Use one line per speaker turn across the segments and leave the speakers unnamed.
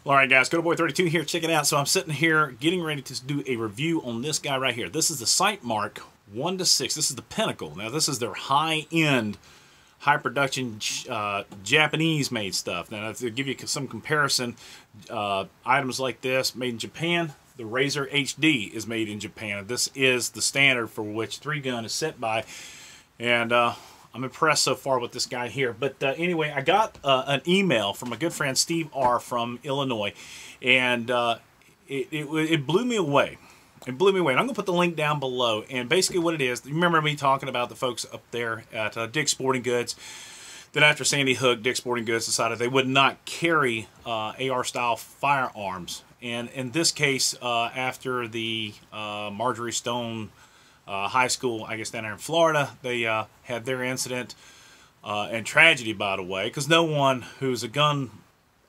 All right, guys, Good Boy 32 here. Check it out. So I'm sitting here getting ready to do a review on this guy right here. This is the Sightmark 1-6. This is the pinnacle. Now, this is their high-end, high-production Japanese-made stuff. Now, to give you some comparison, items like this made in Japan. The Razor HD is made in Japan. This is the standard for which 3-gun is set by. And I'm impressed so far with this guy here. But anyway, I got an email from a good friend, Steve R. from Illinois. And it blew me away. It blew me away. And I'm going to put the link down below. And basically what it is, you remember me talking about the folks up there at Dick's Sporting Goods. Then after Sandy Hook, Dick's Sporting Goods decided they would not carry AR-style firearms. And in this case, after the Marjorie Stone High School, I guess down there in Florida, they had their incident and tragedy, by the way, because no one who's a gun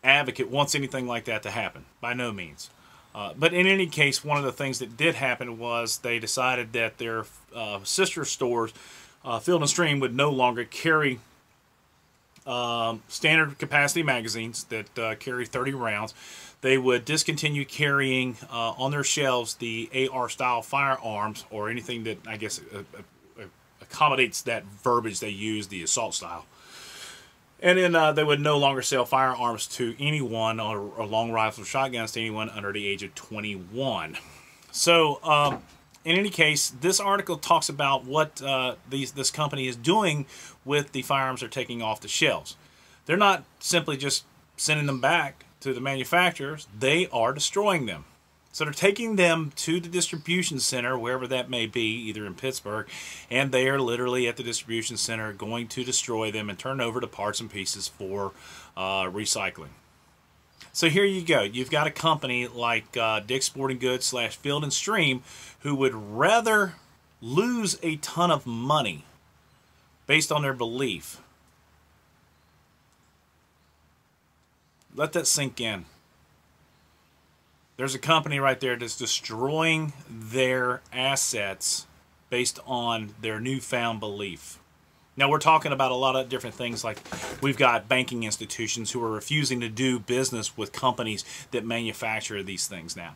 advocate wants anything like that to happen, by no means. But in any case, one of the things that did happen was they decided that their sister stores, Field & Stream, would no longer carry standard capacity magazines that carry 30 rounds. They would discontinue carrying on their shelves the AR-style firearms, or anything that, I guess, accommodates that verbiage they use, the assault style. And then they would no longer sell firearms to anyone, or long rifles or shotguns to anyone under the age of 21. So, in any case, this article talks about what this company is doing with the firearms they're taking off the shelves. They're not simply just sending them back to the manufacturers. They are destroying them. So they're taking them to the distribution center, wherever that may be, either in Pittsburgh, and they are literally at the distribution center going to destroy them and turn over to parts and pieces for recycling. So here you go. You've got a company like Dick's Sporting Goods / Field & Stream who would rather lose a ton of money based on their belief. Let that sink in. There's a company right there that's destroying their assets based on their newfound belief. Now, we're talking about a lot of different things, like we've got banking institutions who are refusing to do business with companies that manufacture these things now.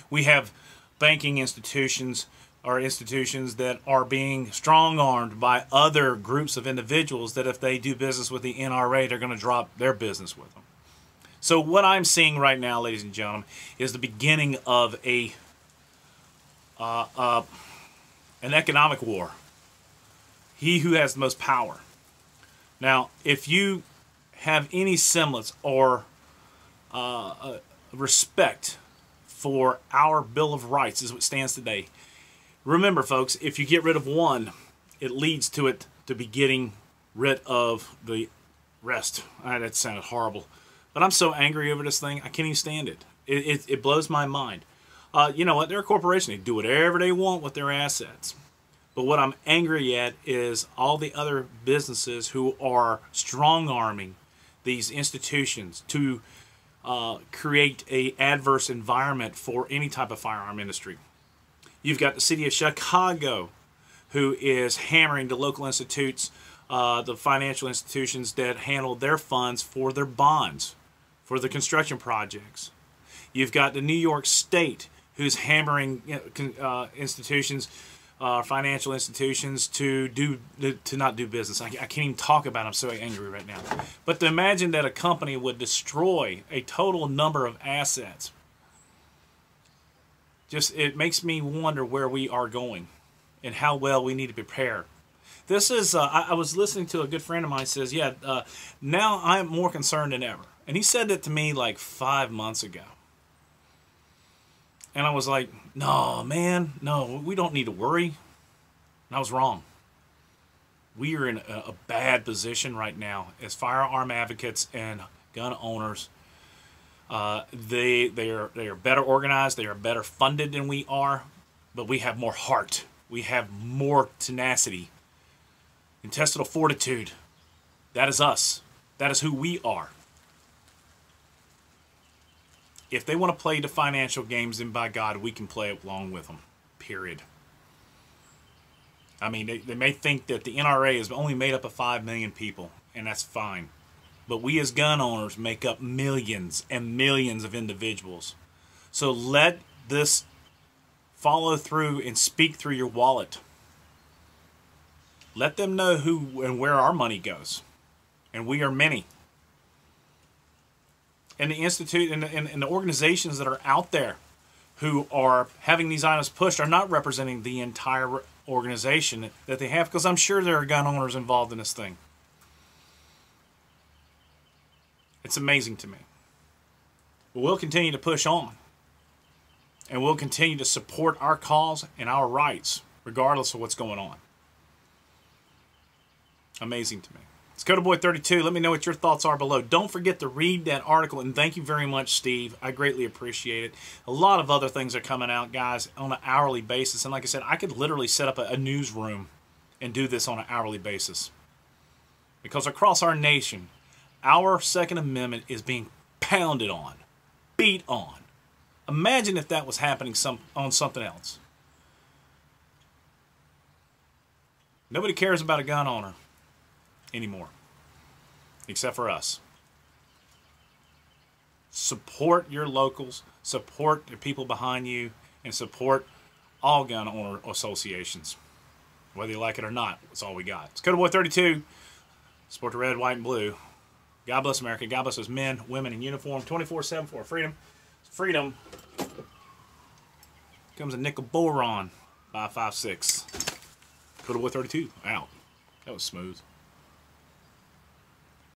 We have banking institutions or institutions that are being strong-armed by other groups of individuals that if they do business with the NRA, they're going to drop their business with them. So what I'm seeing right now, ladies and gentlemen, is the beginning of an economic war. He who has the most power. Now, if you have any semblance or respect for our Bill of Rights as it stands today, remember, folks, if you get rid of one, it leads to it to be getting rid of the rest. That sounded horrible. But I'm so angry over this thing, I can't even stand it. It blows my mind. You know what? They're a corporation. They do whatever they want with their assets. But what I'm angry at is all the other businesses who are strong-arming these institutions to create an adverse environment for any type of firearm industry. You've got the city of Chicago, who is hammering the local institutes, the financial institutions that handle their funds for their bonds, for the construction projects. You've got the New York State, who's hammering institutions, financial institutions to not do business. I can't even talk about it. I'm so angry right now. But to imagine that a company would destroy a total number of assets, it makes me wonder where we are going and how well we need to prepare. This is, I was listening to a good friend of mine says, yeah, now I'm more concerned than ever. And he said that to me like 5 months ago. And I was like, no, man, no, we don't need to worry. And I was wrong. We are in a bad position right now as firearm advocates and gun owners. They are better organized. They are better funded than we are. But we have more heart. We have more tenacity. Intestinal fortitude. That is us. That is who we are. If they want to play the financial games, then by God, we can play along with them. Period. I mean, they may think that the NRA is only made up of 5 million people, and that's fine. But we as gun owners make up millions and millions of individuals. So let this follow through and speak through your wallet. Let them know who and where our money goes. And we are many. And the institute and the organizations that are out there who are having these items pushed are not representing the entire organization that they have, because I'm sure there are gun owners involved in this thing. It's amazing to me. But we'll continue to push on. And we'll continue to support our cause and our rights, regardless of what's going on. Amazing to me. It's CodaBoy32. Let me know what your thoughts are below. Don't forget to read that article, and thank you very much, Steve. I greatly appreciate it. A lot of other things are coming out, guys, on an hourly basis. And like I said, I could literally set up a newsroom and do this on an hourly basis. Because across our nation, our Second Amendment is being pounded on, beat on. Imagine if that was happening on something else. Nobody cares about a gun owner anymore, except for us. Support your locals, support the people behind you, and support all gun owner associations. Whether you like it or not, that's all we got. It's CodaBoy32. Support the red, white, and blue. God bless America. God bless those men, women in uniform, 24/7 for freedom. Freedom comes a nickel boron 556. CodaBoy32 out. That was smooth.